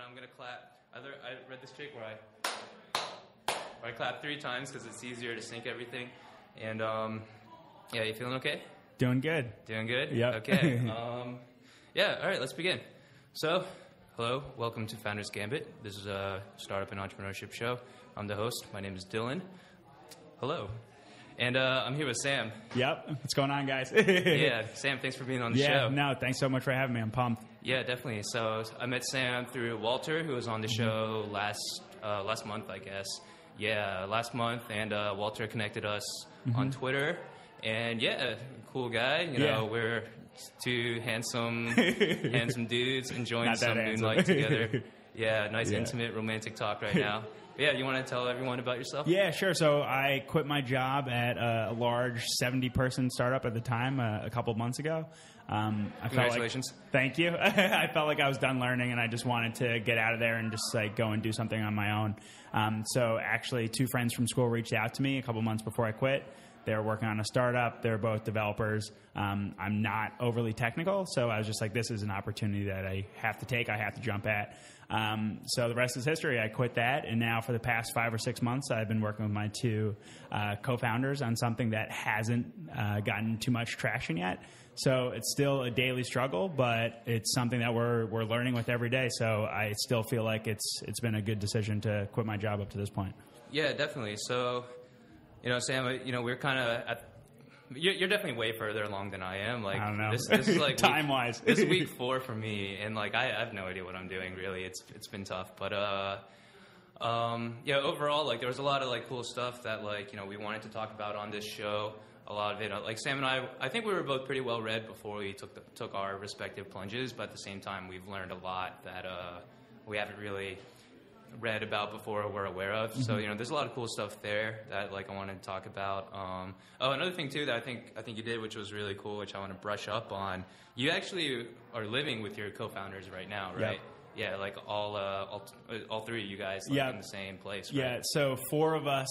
I'm going to clap. I read this trick where I clap 3 times because it's easier to sync everything. And, yeah, you feeling okay? Doing good. Doing good? Yep. Okay. Yeah, all right, let's begin. So, hello, welcome to Founders Gambit. This is a startup and entrepreneurship show. I'm the host. My name is Dillon. Hello. And I'm here with Sam. Yep. What's going on, guys? Yeah, Sam, thanks for being on the show. Yeah, no, thanks so much for having me. I'm pumped. Yeah, definitely. So I met Sam through Walter, who was on the show last month, I guess. Yeah, last month, and Walter connected us on Twitter. And yeah, cool guy. You know, we're two handsome dudes enjoying some moonlight together. Yeah, nice intimate romantic talk right now. Yeah, you want to tell everyone about yourself? Yeah, sure. So I quit my job at a large 70-person startup at the time a couple of months ago. Congratulations. Thank you. I felt like I was done learning, and I just wanted to get out of there and just like go and do something on my own. So actually, 2 friends from school reached out to me a couple months before I quit. They were working on a startup. They're both developers. I'm not overly technical, so I was just like, this is an opportunity that I have to take. I have to jump at. So the rest is history. I quit that, and now for the past 5 or 6 months, I've been working with my 2 co-founders on something that hasn't gotten too much traction yet. So it's still a daily struggle, but it's something that we're learning with every day. So I still feel like it's been a good decision to quit my job up to this point. Yeah, definitely. So, you know, Sam, you know, we're kind of at. You're definitely way further along than I am. Like, I don't know. This is like time-wise. This is week 4 for me, and like I have no idea what I'm doing. Really, it's been tough. But yeah, overall, like there was a lot of like cool stuff that like we wanted to talk about on this show. A lot of it, like Sam and I think we were both pretty well read before we took our respective plunges. But at the same time, we've learned a lot that we haven't really read about before or we're aware of. So there's a lot of cool stuff there that like I wanted to talk about. Another thing too that I think you did, which was really cool, which I want to brush up on. You actually are living with your co-founders right now, right? Yep. Yeah, like all 3 of you guys like in the same place, right? Yeah, so 4 of us.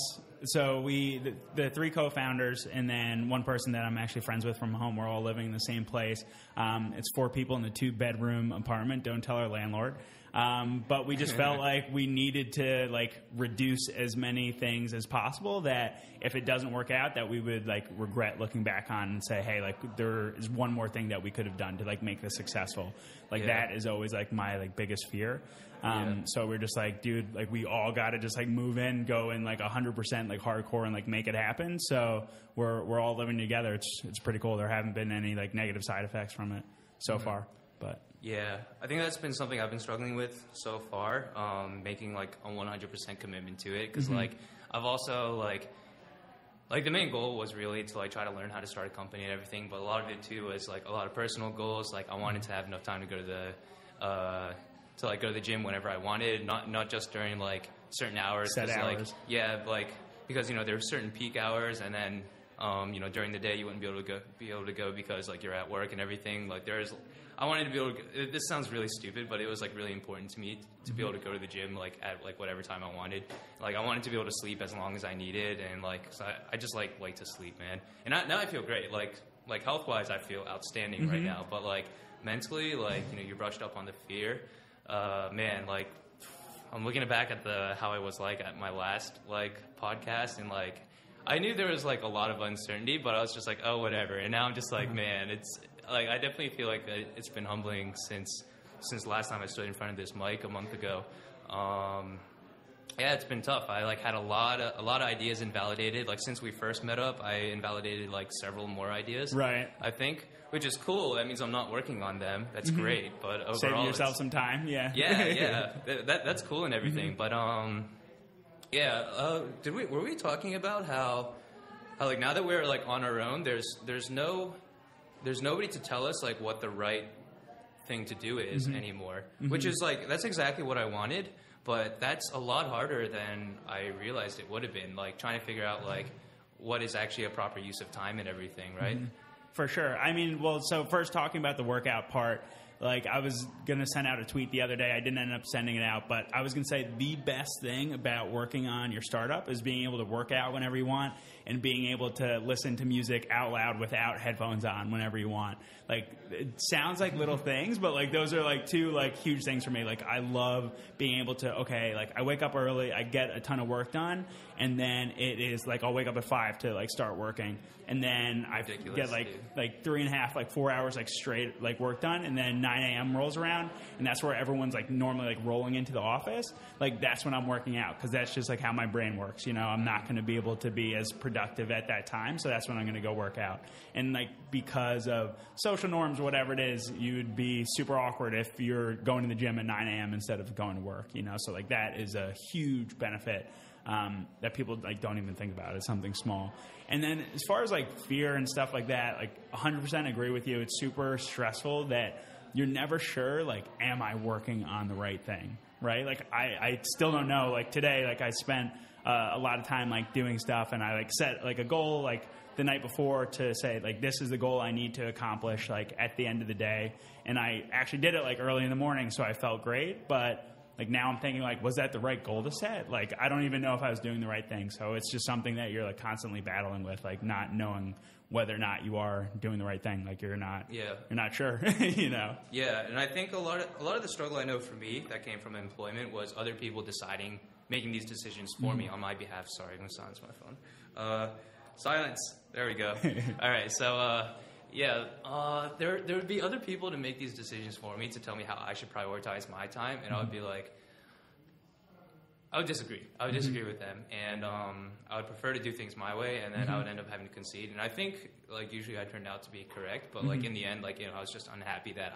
So the 3 co-founders and then 1 person that I'm actually friends with from home. We're all living in the same place. It's 4 people in a 2-bedroom apartment. Don't tell our landlord. But we just felt like we needed to like reduce as many things as possible that if it doesn't work out, that we would like regret looking back on and say, hey, like there is one more thing that we could have done to like make this successful. Like that is always like my like biggest fear. So we're just like, dude, like we all got to just like move in, go in like 100% like hardcore and like make it happen. So we're all living together. It's pretty cool. There haven't been any like negative side effects from it so far, but. Yeah, I think that's been something I've been struggling with so far, making like a 100% commitment to it. Because like I've also like the main goal was really to like try to learn how to start a company and everything. But a lot of it too was like a lot of personal goals. Like I wanted to have enough time to go to the gym whenever I wanted, not just during like certain hours. Set hours. Like, yeah, like because there are certain peak hours, and then during the day you wouldn't be able to go because like you're at work and everything. Like I wanted to be able to. This sounds really stupid, but it was like really important to me to be able to go to the gym like at like whatever time I wanted. Like I wanted to be able to sleep as long as I needed, and like so I just like to sleep, man. And now I feel great. Like health wise, I feel outstanding right now. But like mentally, like you brushed up on the fear, man. Like I'm looking back at how I was like at my last like podcast, and like I knew there was like a lot of uncertainty, but I was just like, oh, whatever. And now I'm just like, man, it's. Like I definitely feel like it's been humbling since last time I stood in front of this mic a month ago. Yeah, it's been tough. I like had a lot of ideas invalidated. Like since we first met up, I invalidated like several more ideas. Right. I think, which is cool. That means I'm not working on them. That's great. But overall, saving yourself some time. Yeah. Yeah. That's cool and everything. But were we talking about how like now that we're like on our own, there's nobody to tell us like what the right thing to do is anymore, which is like that's exactly what I wanted, but that's a lot harder than I realized it would have been. Like trying to figure out like what is actually a proper use of time and everything, right? For sure. I mean, well, so first talking about the workout part, Like, I was going to send out a tweet the other day. I didn't end up sending it out, but I was going to say the best thing about working on your startup is being able to work out whenever you want and being able to listen to music out loud without headphones on whenever you want. Like, it sounds like little things, but, like, those are, like, two, like, huge things for me. Like, I love being able to, okay, like, I wake up early, I get a ton of work done, and then it is, like, I'll wake up at 5 to, like, start working. And then I get, like 3.5, like 4 hours, like, straight, like, work done, and then 9 a.m. rolls around, and that's where everyone's, like, normally, like, rolling into the office. Like, that's when I'm working out, because that's just, like, how my brain works, you know? I'm not going to be able to be as productive at that time, so that's when I'm going to go work out. And, like, because of social norms, whatever it is, you'd be super awkward if you're going to the gym at 9 a.m. instead of going to work, you know? So, like, that is a huge benefit that people, like, don't even think about. It's something small. And then as far as, like, fear and stuff like that, like, 100% agree with you. It's super stressful that you're never sure, like, am I working on the right thing, right? Like, I still don't know. Like, today, like, I spent a lot of time, like, doing stuff, and I, like, set, like, a goal, like, the night before to say, like, this is the goal I need to accomplish, like, at the end of the day. And I actually did it, like, early in the morning, so I felt great. But, like, now I'm thinking, like, was that the right goal to set? Like, I don't even know if I was doing the right thing. So it's just something that you're, like, constantly battling with, like, not knowing whether or not you are doing the right thing. Like, you're not sure, you know? Yeah, and I think a lot of the struggle I know for me that came from employment was other people making these decisions for me on my behalf. Sorry, I'm going to silence my phone. Silence. There we go. All right, so, there would be other people to make these decisions for me, to tell me how I should prioritize my time, and I would be like, I would disagree. I would disagree with them, and I would prefer to do things my way, and then I would end up having to concede. And I think, like, usually I turned out to be correct, but like in the end, like, you know, I was just unhappy that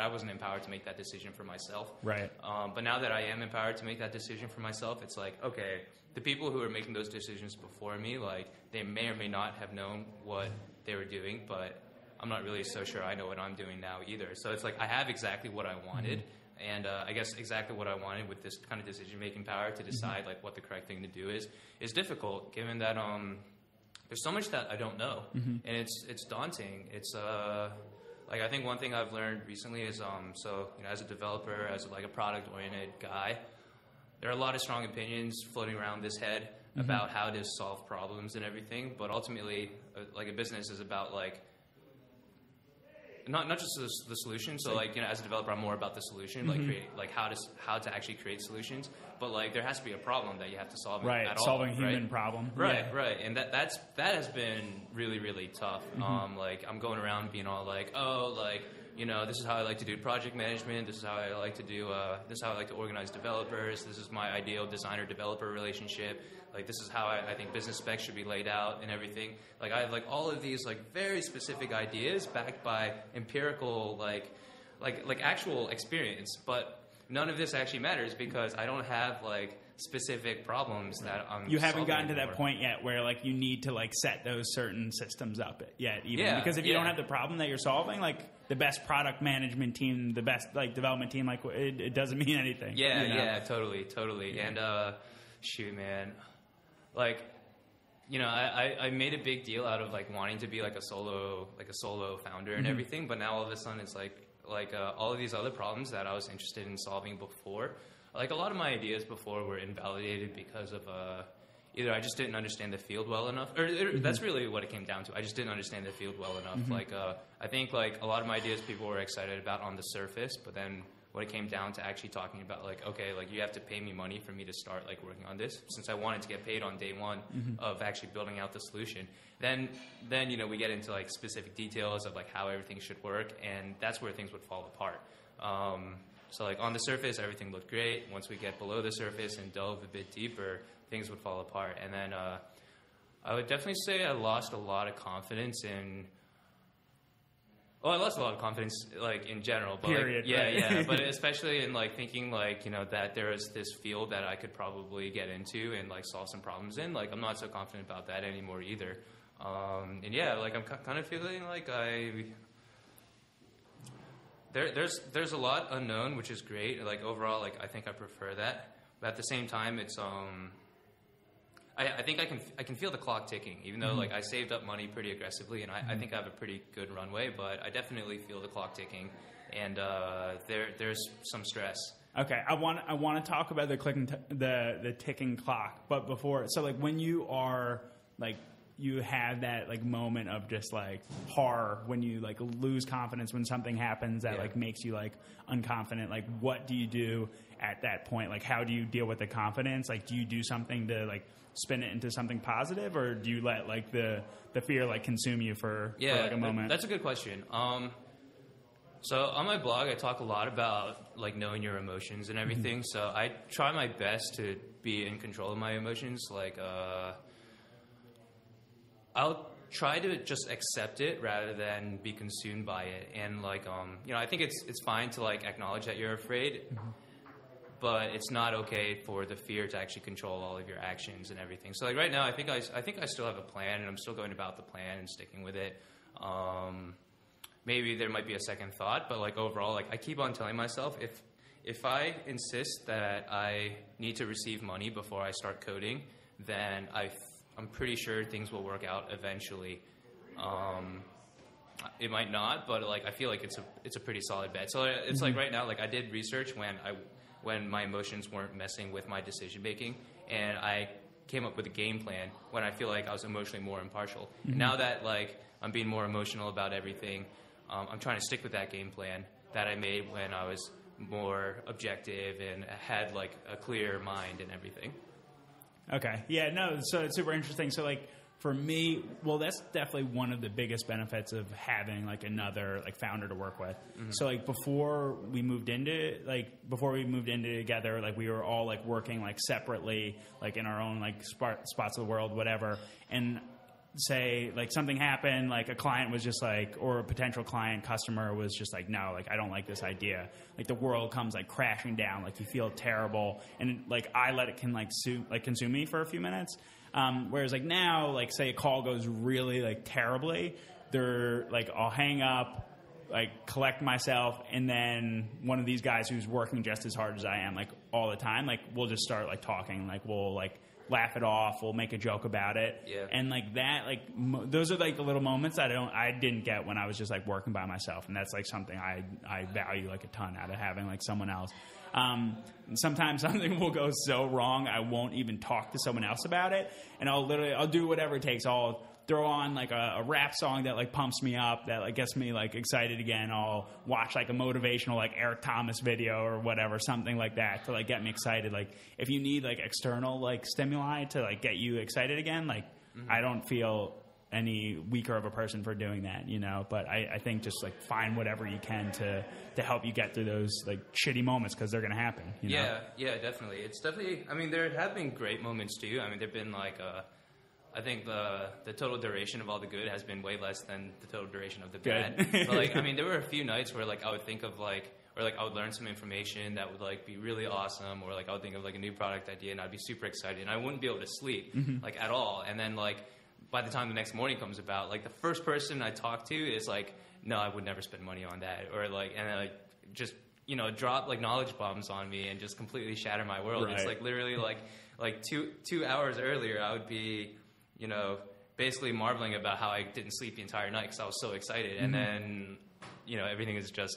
I wasn't empowered to make that decision for myself. Right. But now that I am empowered to make that decision for myself, it's like, okay, the people who were making those decisions before me, like, they may or may not have known what they were doing, but I'm not really so sure I know what I'm doing now either. So it's like I have exactly what I wanted. And I guess exactly what I wanted with this kind of decision-making power to decide like what the correct thing to do is difficult, given that there's so much that I don't know, and it's daunting. It's like I think one thing I've learned recently is so you know, as a developer, as like a product-oriented guy, there are a lot of strong opinions floating around this head about how to solve problems and everything. But ultimately, like a business is about like. Not just the solution. So like, you know, as a developer, I'm more about the solution, like how to actually create solutions. But like there has to be a problem that you have to solve. Right, at all, solving human problem. Right, right, and that has been really, really tough. Like I'm going around being all like, oh, like, you know, this is how I like to do project management. This is how I like to do. This is how I like to organize developers. This is my ideal designer-developer relationship. Like this is how I think business specs should be laid out and everything. Like I have like all of these like very specific ideas backed by empirical like actual experience. But none of this actually matters because I don't have like specific problems that I'm. You haven't gotten to that point yet where like you need to like set those certain systems up yet. Because if you don't have the problem that you're solving, like the best product management team, the best like development team, like it doesn't mean anything. Yeah, you know? Yeah, totally. Yeah. And shoot, man. Like, you know, I made a big deal out of like wanting to be like a solo founder and everything, but now all of a sudden it's like all of these other problems that I was interested in solving before, like a lot of my ideas before were invalidated because of either I just didn't understand the field well enough, or that's really what it came down to. I just didn't understand the field well enough. Like I think like a lot of my ideas people were excited about on the surface, but then when it came down to actually talking about like, okay, like you have to pay me money for me to start like working on this, since I wanted to get paid on day one of actually building out the solution. Then you know, we get into like specific details of like how everything should work, and that's where things would fall apart. So like on the surface, everything looked great. Once we get below the surface and delve a bit deeper, things would fall apart. And then I would definitely say I lost a lot of confidence in. Well, I lost a lot of confidence, like, in general. But period. Like, right? Yeah. But especially in, like, thinking, like, you know, that there is this field that I could probably get into and, like, solve some problems in. Like, I'm not so confident about that anymore either. And, yeah, like, I'm kind of feeling like There's a lot unknown, which is great. Like, overall, like, I think I prefer that. But at the same time, it's... I think I can feel the clock ticking, even though like I saved up money pretty aggressively, and I think I have a pretty good runway. But I definitely feel the clock ticking, and there's some stress. Okay, I want to talk about the ticking clock, but before, so like when you are like you have that like moment of just like horror when you like lose confidence when something happens that like makes you like unconfident. Like, what do you do at that point? Like, how do you deal with the confidence? Like, do you do something to like spin it into something positive, or do you let like the fear like consume you for like a moment? That's a good question. So on my blog, I talk a lot about like knowing your emotions and everything. So I try my best to be in control of my emotions. Like, I'll try to just accept it rather than be consumed by it. And like, I think it's fine to like acknowledge that you're afraid, but it's not okay for the fear to actually control all of your actions and everything. So like right now, I think I still have a plan, and I'm still going about the plan and sticking with it. Maybe there might be a second thought, but like overall, like I keep on telling myself if I insist that I need to receive money before I start coding, then I'm pretty sure things will work out eventually. It might not, but like I feel like it's a pretty solid bet. So it's like right now, like I did research when my emotions weren't messing with my decision making, and I came up with a game plan when I feel like I was emotionally more impartial. And now that like I'm being more emotional about everything, I'm trying to stick with that game plan that I made when I was more objective and had like a clear mind and everything. Okay. Yeah, no, so it's super interesting. So like for me, well, that's definitely one of the biggest benefits of having like another like founder to work with. So like before we moved into together, like we were all like working like separately, like in our own like spots of the world, whatever. And say like something happened, like a client was just like, or a potential client customer was just like, no, like I don't like this idea. Like the world comes like crashing down, like you feel terrible, and like I let it consume me for a few minutes. Whereas like now, like say a call goes really like terribly, they're like I'll hang up, like collect myself, and then one of these guys who's working just as hard as I am, like all the time, like we'll just start like talking, like we'll like laugh it off, we'll make a joke about it. Yeah. And like that, like those are like the little moments I didn't get when I was just like working by myself, and that's like something I value like a ton out of having like someone else. Sometimes something will go so wrong I won't even talk to someone else about it, and I'll do whatever it takes. I'll throw on like a rap song that like pumps me up, that like gets me like excited again. I'll watch like a motivational like Eric Thomas video or whatever, something like that to like get me excited. Like if you need like external like stimuli to like get you excited again, like I don't feel any weaker of a person for doing that, you know. But I think just like find whatever you can to help you get through those like shitty moments, because they're gonna happen, you know? Yeah, definitely. It's definitely, I mean, there have been great moments too. I mean, there've been like I think the total duration of all the good has been way less than the total duration of the bad. But like, I mean, there were a few nights where like I would think of like, or like I would learn some information that would like be really awesome, or like I would think of like a new product idea and I'd be super excited and I wouldn't be able to sleep like at all. And then like by the time the next morning comes about, like the first person I talk to is like, no, I would never spend money on that, or like, and like just, you know, drop like knowledge bombs on me and just completely shatter my world. Right. It's like literally like two hours earlier I would be, you know, basically marveling about how I didn't sleep the entire night because I was so excited. And then, you know, everything is just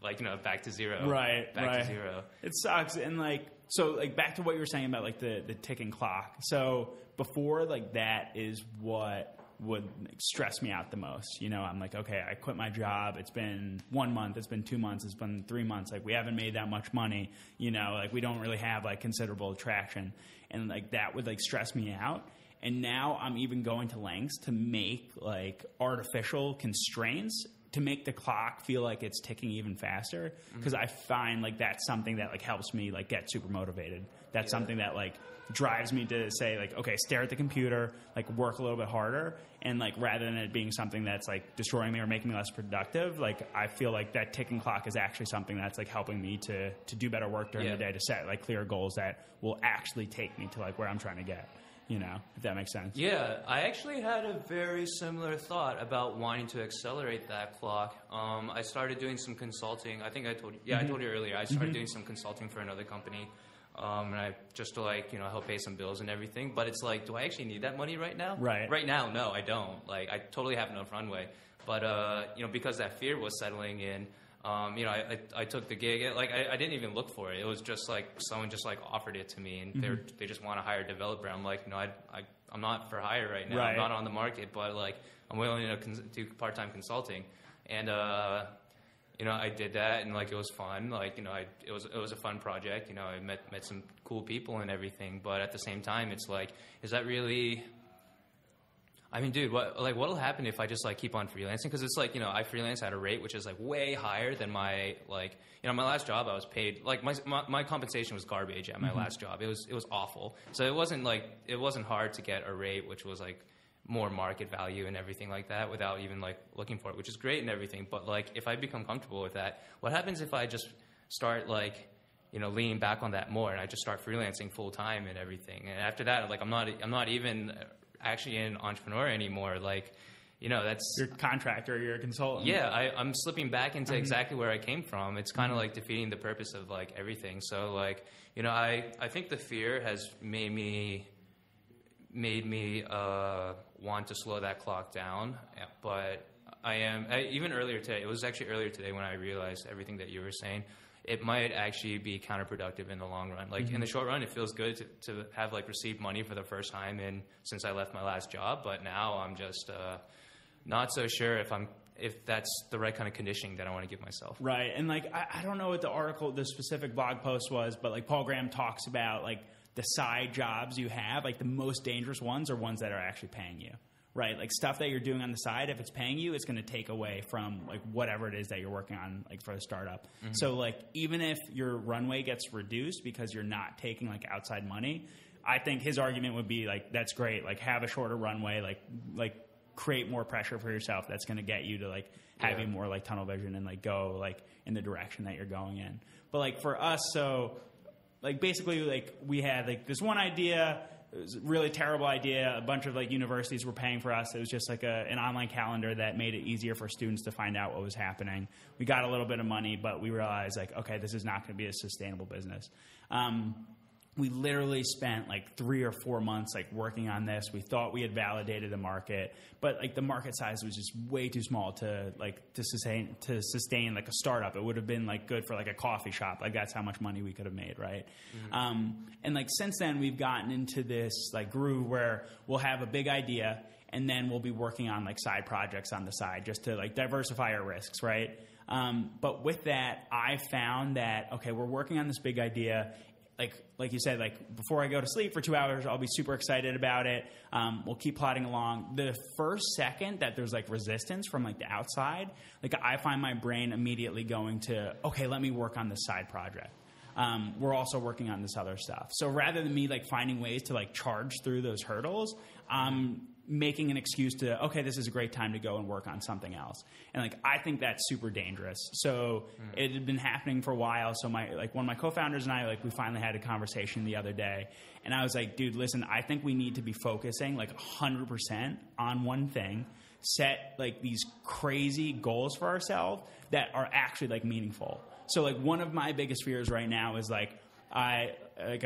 like, you know, back to zero. Right. Back to zero. It sucks. And like, so like back to what you were saying about like the ticking clock. So before, like that is what would stress me out the most. You know, I'm like, okay, I quit my job. It's been 1 month. It's been 2 months. It's been 3 months. Like we haven't made that much money, you know, like we don't really have like considerable traction. And like that would like stress me out. And now I'm even going to lengths to make like artificial constraints to make the clock feel like it's ticking even faster, because I find like that's something that like helps me like get super motivated. That's something that like drives me to say like, okay, stare at the computer, like work a little bit harder, and like rather than it being something that's like destroying me or making me less productive, like I feel like that ticking clock is actually something that's like helping me to do better work during the day, to set like clear goals that will actually take me to like where I'm trying to get. You know, if that makes sense. Yeah, I actually had a very similar thought about wanting to accelerate that clock. I started doing some consulting. I think I told you. Yeah, I told you earlier. I started doing some consulting for another company, and I just to like, you know, help pay some bills and everything. But it's like, do I actually need that money right now? Right. Right now, no, I don't. Like, I totally have enough runway. But you know, because that fear was settling in, you know, I took the gig. I didn't even look for it. It was just like someone just like offered it to me, and they just want to hire a developer. I'm like, no, I'm not for hire right now. I'm not on the market, but like I'm willing to do part-time consulting, and you know, I did that, and like it was fun. Like, you know, it was a fun project. You know, I met some cool people and everything, but at the same time, it's like, is that really? I mean, dude, what'll happen if I just like keep on freelancing? Because it's like, you know, I freelance at a rate which is like way higher than my like, you know, my last job I was paid like my compensation was garbage at my last job. It was awful. So it wasn't hard to get a rate which was like more market value and everything like that without even like looking for it, which is great and everything. But like if I become comfortable with that, what happens if I just start like, you know, leaning back on that more and I just start freelancing full time and everything? And after that, like I'm not even actually an entrepreneur anymore. Like, you know, that's you're a contractor, you're a consultant. Yeah, I'm slipping back into exactly where I came from. It's kind of like defeating the purpose of like everything. So like, you know, I think the fear has made me want to slow that clock down. But even earlier today, it was actually earlier today when I realized everything that you were saying. It might actually be counterproductive in the long run. Like in the short run, it feels good to have like received money for the first time since I left my last job. But now I'm just not so sure if that's the right kind of conditioning that I want to give myself. Right. And like, I don't know what the specific blog post was, but like Paul Graham talks about like the side jobs you have, like the most dangerous ones are ones that are actually paying you. Right, like stuff that you're doing on the side, if it's paying you, it's going to take away from like whatever it is that you're working on, like for the startup. So like even if your runway gets reduced because you're not taking like outside money, I think his argument would be like, that's great. Like have a shorter runway, like create more pressure for yourself. That's going to get you to like having more like tunnel vision and like go like in the direction that you're going in. But like for us, so like basically like we had like this one idea. It was a really terrible idea. A bunch of like universities were paying for us. It was just like an online calendar that made it easier for students to find out what was happening. We got a little bit of money, but we realized like, okay, this is not going to be a sustainable business. We literally spent like 3 or 4 months like working on this. We thought we had validated the market, but like the market size was just way too small to sustain like a startup. It would have been like good for like a coffee shop. Like that's how much money we could have made, right? And like since then we've gotten into this like groove where we'll have a big idea and then we'll be working on like side projects on the side just to like diversify our risks, right? But with that, I found that okay, we're working on this big idea. Like you said, like before I go to sleep for 2 hours, I'll be super excited about it. We'll keep plodding along. The first second that there's like resistance from like the outside, like I find my brain immediately going to, okay, let me work on this side project. We're also working on this other stuff. So rather than me like finding ways to like charge through those hurdles, I'm making an excuse to, okay, this is a great time to go and work on something else. And like, I think that's super dangerous. So it had been happening for a while. So one of my co-founders and I, like we finally had a conversation the other day and I was like, dude, listen, I think we need to be focusing like 100% on one thing, set like these crazy goals for ourselves that are actually like meaningful. So like one of my biggest fears right now is like I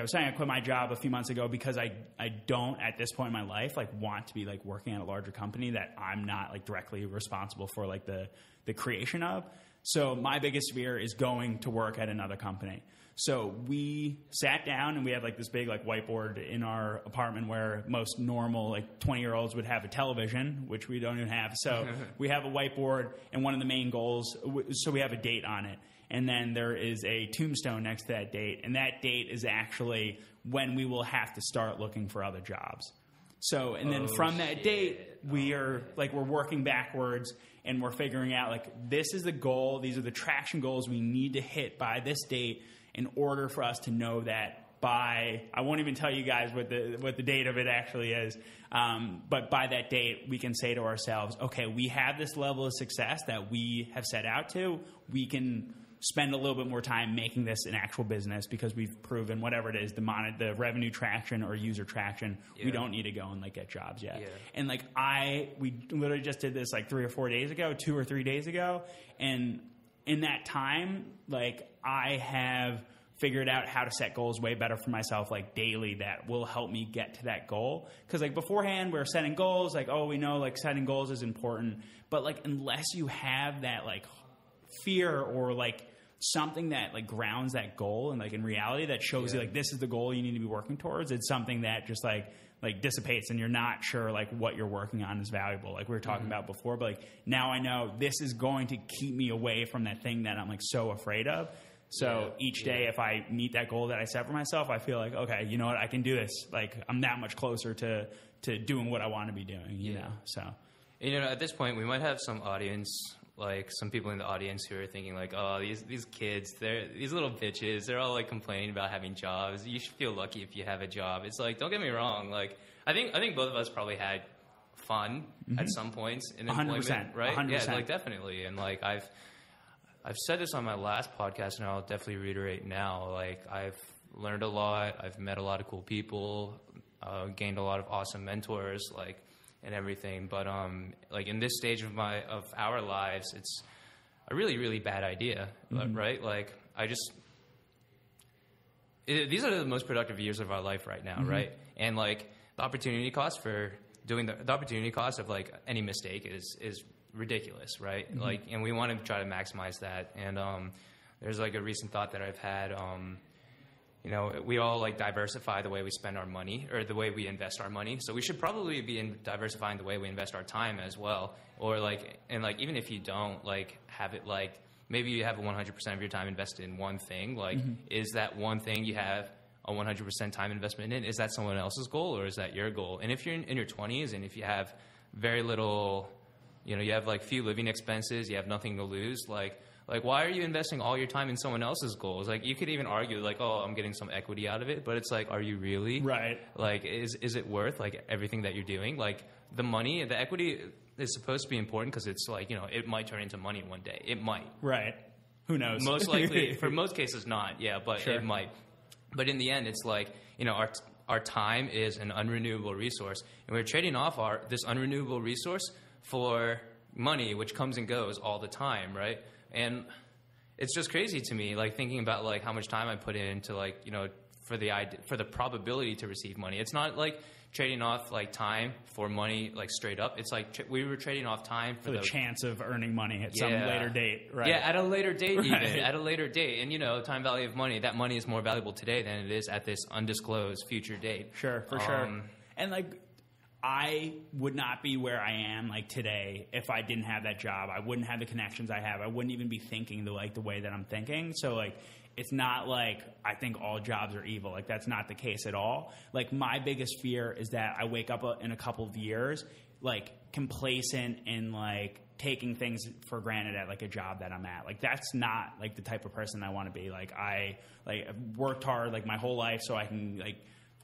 was saying, I quit my job a few months ago because I don't at this point in my life like want to be like working at a larger company that I'm not like directly responsible for like the creation of. So my biggest fear is going to work at another company. So we sat down and we had like this big like whiteboard in our apartment where most normal like 20-year-olds would have a television, which we don't even have. So we have a whiteboard and one of the main goals, so we have a date on it. And then there is a tombstone next to that date. And that date is actually when we will have to start looking for other jobs. So, and then from that date, we're working backwards and we're figuring out like, this is the goal. These are the traction goals we need to hit by this date in order for us to know that by, I won't even tell you guys what the date of it actually is. But by that date, we can say to ourselves, okay, we have this level of success that we have set out to. We can spend a little bit more time making this an actual business because we've proven whatever it is, the revenue traction or user traction, we don't need to go and like get jobs yet. Yeah. And like we literally just did this like 3 or 4 days ago, 2 or 3 days ago. And in that time, like I have figured out how to set goals way better for myself like daily that will help me get to that goal. Because like beforehand we were setting goals like, oh, we know like setting goals is important. But like unless you have that like fear or like something that like grounds that goal and like in reality that shows you like this is the goal you need to be working towards. It's something that just like dissipates and you're not sure like what you're working on is valuable, like we were talking about before. But like now I know this is going to keep me away from that thing that I'm like so afraid of. So each day if I meet that goal that I set for myself, I feel like, okay, you know what, I can do this. Like I'm that much closer to doing what I want to be doing, you know. So you know, at this point we might have some audience, like some people in the audience who are thinking like, oh, these kids, these little bitches, they're all like complaining about having jobs. You should feel lucky if you have a job. It's like, don't get me wrong. Like I think both of us probably had fun at some points in employment, 100%, right? 100%. Yeah, like definitely. And like I've said this on my last podcast, and I'll definitely reiterate now. Like I've learned a lot. I've met a lot of cool people, gained a lot of awesome mentors, like. And everything, but like in this stage of our lives, it's a really, really bad idea, right? Like these are the most productive years of our life right now, right? And like the opportunity cost for doing the opportunity cost of like any mistake is ridiculous, right? Like, and we want to try to maximize that. And there's like a recent thought that I've had. You know, we all like diversify the way we spend our money or the way we invest our money. So we should probably be diversifying the way we invest our time as well. Or like, and like, even if you don't like have it like, maybe you have 100% of your time invested in one thing. Like, is that one thing you have a 100% time investment in? Is that someone else's goal or is that your goal? And if you're in your 20s and if you have very little, you know, you have like few living expenses, you have nothing to lose, like why are you investing all your time in someone else's goals? Like, you could even argue, like, oh, I'm getting some equity out of it. But it's like, are you really? Right. Like, is it worth, like, everything that you're doing? Like, the money, the equity is supposed to be important because it's like, you know, it might turn into money one day. It might. Right. Who knows? Most likely, for most cases, not. Yeah, but it might. But in the end, it's like, you know, our time is an unrenewable resource. And we're trading off this unrenewable resource for money, which comes and goes all the time, right? And it's just crazy to me, like thinking about like how much time I put into like, you know, for the probability to receive money. It's not like trading off like time for money, like straight up. It's like we were trading off time for the chance of earning money at some later date, right? Yeah, at a later date, even at a later date. And you know, time value of money. That money is more valuable today than it is at this undisclosed future date. Sure, for sure. And like, I would not be where I am like today if I didn't have that job. I wouldn't have the connections I have. I wouldn't even be thinking the way that I'm thinking. So like, it's not like I think all jobs are evil. Like, that's not the case at all. Like, my biggest fear is that I wake up in a couple of years like complacent and like taking things for granted at like a job that I'm at. Like, that's not like the type of person I want to be. Like, I've worked hard like my whole life so I can like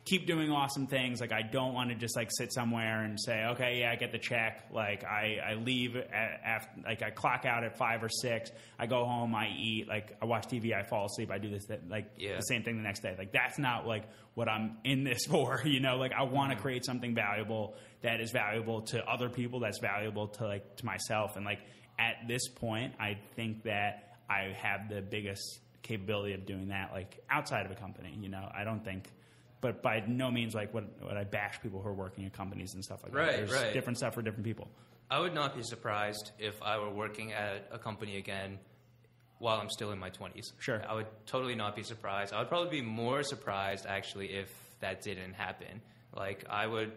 keep doing awesome things. Like, I don't want to just like sit somewhere and say, okay, yeah, I get the check. Like, I leave after, like, I clock out at 5 or 6. I go home, I eat, like, I watch TV, I fall asleep, I do this, like, the same thing the next day. Like, that's not like what I'm in this for, you know? Like, I want to create something valuable that is valuable to other people, that's valuable to like to myself. And like, at this point, I think that I have the biggest capability of doing that, like, outside of a company, you know? I don't think. But by no means like what I bash people who are working at companies and stuff like that. There's different stuff for different people. I would not be surprised if I were working at a company again while I'm still in my 20s. Sure. I would totally not be surprised. I would probably be more surprised, actually, if that didn't happen. Like, I would...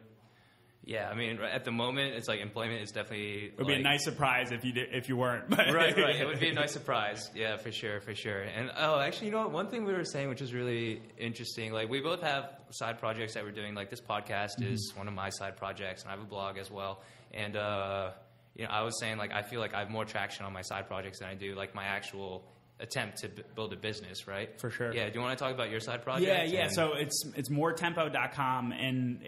Yeah, I mean, at the moment, it's like employment is definitely... It would be a nice surprise if you weren't. Right. It would be a nice surprise. Yeah, for sure. And, actually, you know what? One thing we were saying, which is really interesting, like, we both have side projects that we're doing. Like, this podcast is one of my side projects, and I have a blog as well. And, you know, I was saying, like, I feel like I have more traction on my side projects than I do, like, my actual attempt to build a business, right? For sure. Yeah. Do you want to talk about your side project? Yeah. So it's moretempo.com, and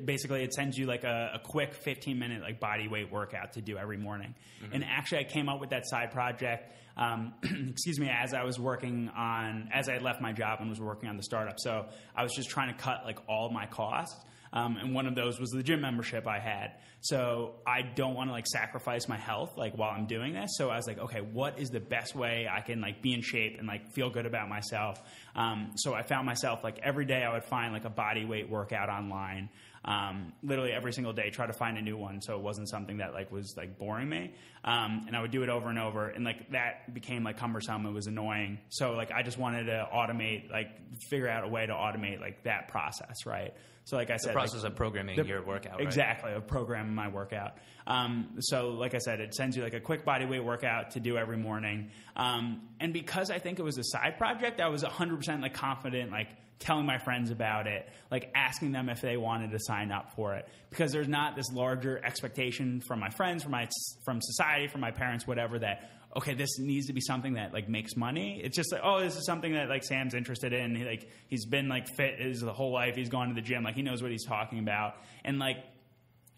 basically it sends you like a quick 15-minute like body weight workout to do every morning. And actually, I came up with that side project, as I had left my job and was working on the startup. So I was just trying to cut like all my costs. And one of those was the gym membership I had. So I don't want to like sacrifice my health like while I'm doing this. So I was like, okay, what is the best way I can like be in shape and like feel good about myself? So I found myself like every day I would find like a body weight workout online. literally every single day, try to find a new one, so it wasn't something that like was like boring me. And I would do it over and over, and like that became like cumbersome. It was annoying. So like I just wanted to automate, like figure out a way to automate like that process, right? So like I said, the process of programming your workout, right? Exactly, of programming my workout. So like I said, it sends you like a quick body weight workout to do every morning. And because I think it was a side project, I was 100% like confident, like telling my friends about it, like asking them if they wanted to sign up for it, because there's not this larger expectation from my friends, from society, from my parents, whatever, that okay, this needs to be something that like makes money. It's just like, oh, this is something that like Sam's interested in. He's been like fit his whole life. He's gone to the gym. Like he knows what he's talking about. And like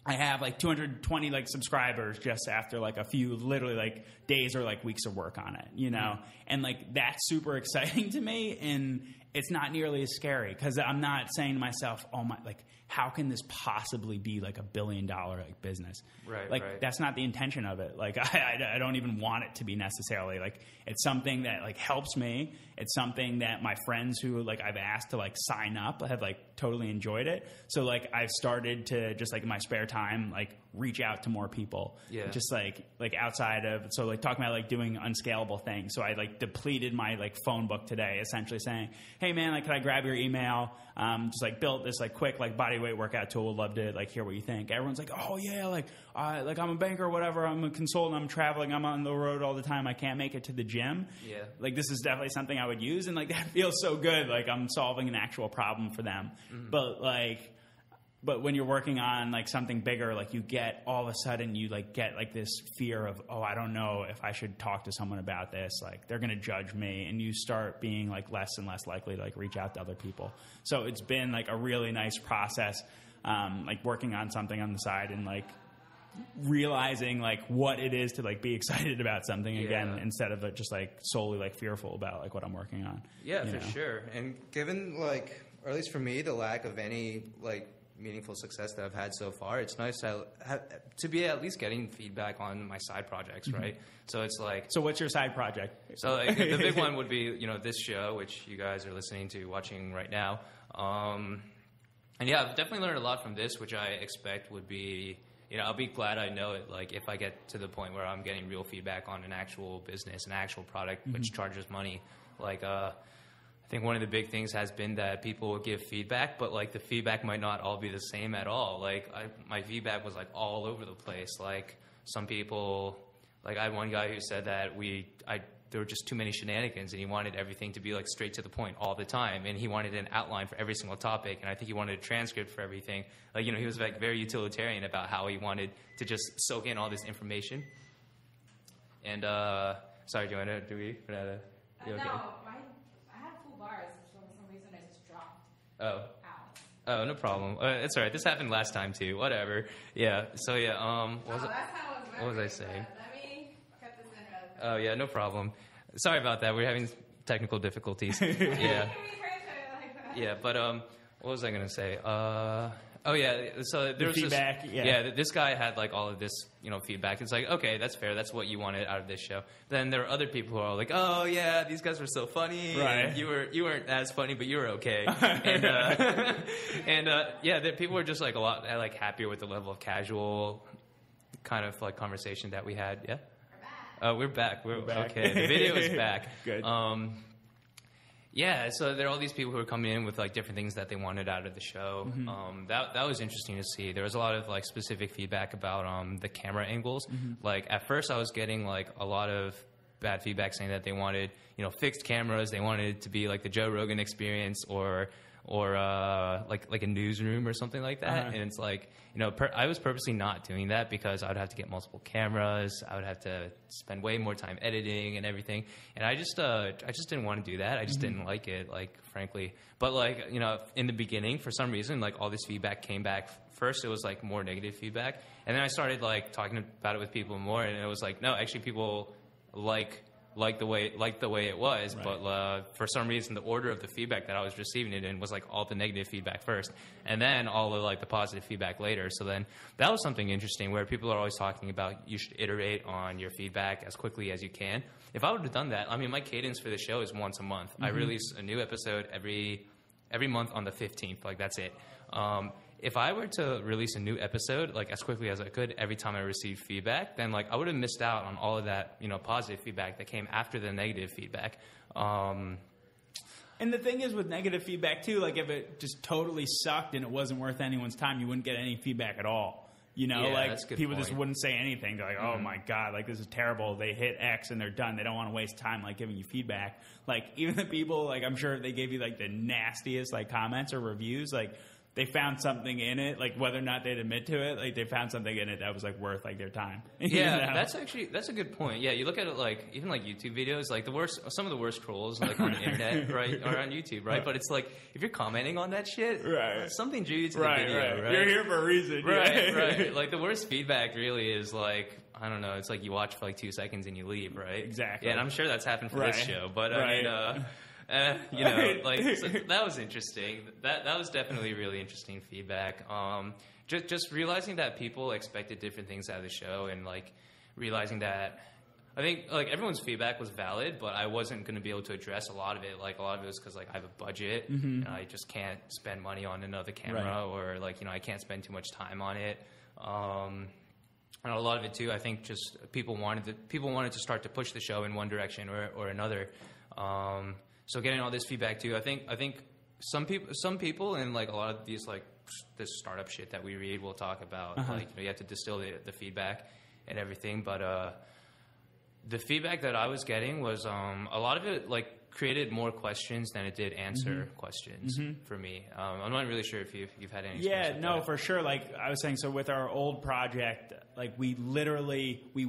I have like 220 like subscribers just after like a few literally like days or like weeks of work on it, you know? And like that's super exciting to me, and it's not nearly as scary because I'm not saying to myself, oh my, like how can this possibly be like $1 billion like business? Right. Like right. that's not the intention of it. Like I don't even want it to be necessarily. Like it's something that like helps me. It's something that my friends who like I've asked to like sign up have like totally enjoyed it. So like I've started to just like in my spare time like reach out to more people. Yeah. Just like outside of, so like talking about like doing unscalable things. So I like depleted my like phone book today, essentially saying, hey man, like can I grab your email? Just like built this like quick like body weight workout tool. Would love to like hear what you think. Everyone's like, oh yeah, like I'm a banker or whatever. I'm a consultant. I'm traveling. I'm on the road all the time. I can't make it to the gym. Yeah. Like this is definitely something I would use, and like that feels so good. Like I'm solving an actual problem for them. But when you're working on like something bigger, like you get all of a sudden you like get like this fear of, oh, I don't know if I should talk to someone about this. Like they're going to judge me, and you start being like less and less likely to like reach out to other people. So it's been like a really nice process, like working on something on the side and like realizing like what it is to like be excited about something again, instead of just like solely like fearful about like what I'm working on. Yeah, for sure. And given like, or at least for me, the lack of any like meaningful success that I've had so far, it's nice to be at least getting feedback on my side projects, right? So it's like... So what's your side project? So like, the big one would be, you know, this show, which you guys are listening to, watching right now. And yeah, I've definitely learned a lot from this, which I expect would be, you know, I'll be glad I know it, like, if I get to the point where I'm getting real feedback on an actual business, an actual product, which charges money. Like, I think one of the big things has been that people will give feedback, but like the feedback might not all be the same at all. Like my feedback was like all over the place. Like some people, like I had one guy who said that there were just too many shenanigans, and he wanted everything to be like straight to the point all the time, and he wanted an outline for every single topic, and I think he wanted a transcript for everything. Like, you know, he was like very utilitarian about how he wanted to just soak in all this information. And sorry, Joanna, do we? You okay? No. Bars, for some reason I just dropped out. Oh, no problem. It's all right. This happened last time too. Whatever. Yeah. So yeah. What was I saying? Let me cut this in. Oh yeah, no problem. Sorry about that. We're having technical difficulties. Yeah. Yeah, but what was I gonna say? Oh yeah, so there was feedback. This guy had like all of this, you know, feedback. It's like, okay, that's fair. That's what you wanted out of this show. Then there are other people who are like, oh yeah, these guys were so funny. Right. And you weren't as funny, but you were okay. And people were just like a lot like happier with the level of casual kind of like conversation that we had. Yeah. We're back. We're back. Okay. The video is back. Good. Yeah, so there are all these people who are coming in with like different things that they wanted out of the show. That was interesting to see. There was a lot of like specific feedback about the camera angles. Like at first, I was getting like a lot of bad feedback saying that they wanted, you know, fixed cameras. They wanted it to be like the Joe Rogan experience or like a newsroom or something like that. And it's like, you know, I was purposely not doing that because I would have to get multiple cameras. I would have to spend way more time editing and everything. And I just didn't want to do that. I just didn't like it, like, frankly. But like, you know, in the beginning, for some reason, like all this feedback came back. First, it was like more negative feedback. And then I started like talking about it with people more. And it was like, no, actually people like the way it was, right. But for some reason the order of the feedback that I was receiving it in was like all the negative feedback first, and then all of like the positive feedback later. So then that was something interesting where people are always talking about you should iterate on your feedback as quickly as you can. If I would have done that, I mean, my cadence for the show is once a month. I release a new episode every month on the 15th. Like that's it. if I were to release a new episode like as quickly as I could every time I received feedback, then like I would have missed out on all of that, you know, positive feedback that came after the negative feedback. And the thing is with negative feedback too, like if it just totally sucked and it wasn't worth anyone's time, you wouldn't get any feedback at all. You know, Yeah, like that's a good people point. just wouldn't say anything. They're like, oh my God, like this is terrible. They hit X and they're done. They don't want to waste time like giving you feedback. Like even the people, like I'm sure if they gave you like the nastiest like comments or reviews, like they found something in it, like whether or not they'd admit to it, like they found something in it that was like worth like their time. Yeah, You know? that's a good point. Yeah, you look at it like even like YouTube videos, like some of the worst trolls like on the internet, right, are on YouTube, right? But it's like if you're commenting on that shit, Right. something drew you to the right, video, right? You're here for a reason. Right, yeah. right. Like the worst feedback really is like I don't know. It's like you watch for like 2 seconds and you leave, right? Exactly. Yeah, and I'm sure that's happened for Right. this show, but Right. I mean. You know, like so that was interesting. That was definitely really interesting feedback. Just realizing that people expected different things out of the show, and like realizing that I think like everyone's feedback was valid, but I wasn't going to be able to address a lot of it. Like a lot of it was because like I have a budget, and I just can't spend money on another camera, Right. or like you know I can't spend too much time on it. And a lot of it too, I think, just people wanted to start to push the show in one direction or another. So getting all this feedback too, I think some people and like a lot of these like this startup shit that we read, we'll talk about. Like you have to distill the feedback and everything. But the feedback that I was getting was a lot of it like created more questions than it did answer questions for me. I'm not really sure if you've had any. Yeah, experience with no, that. for sure. Like I was saying, so with our old project, like we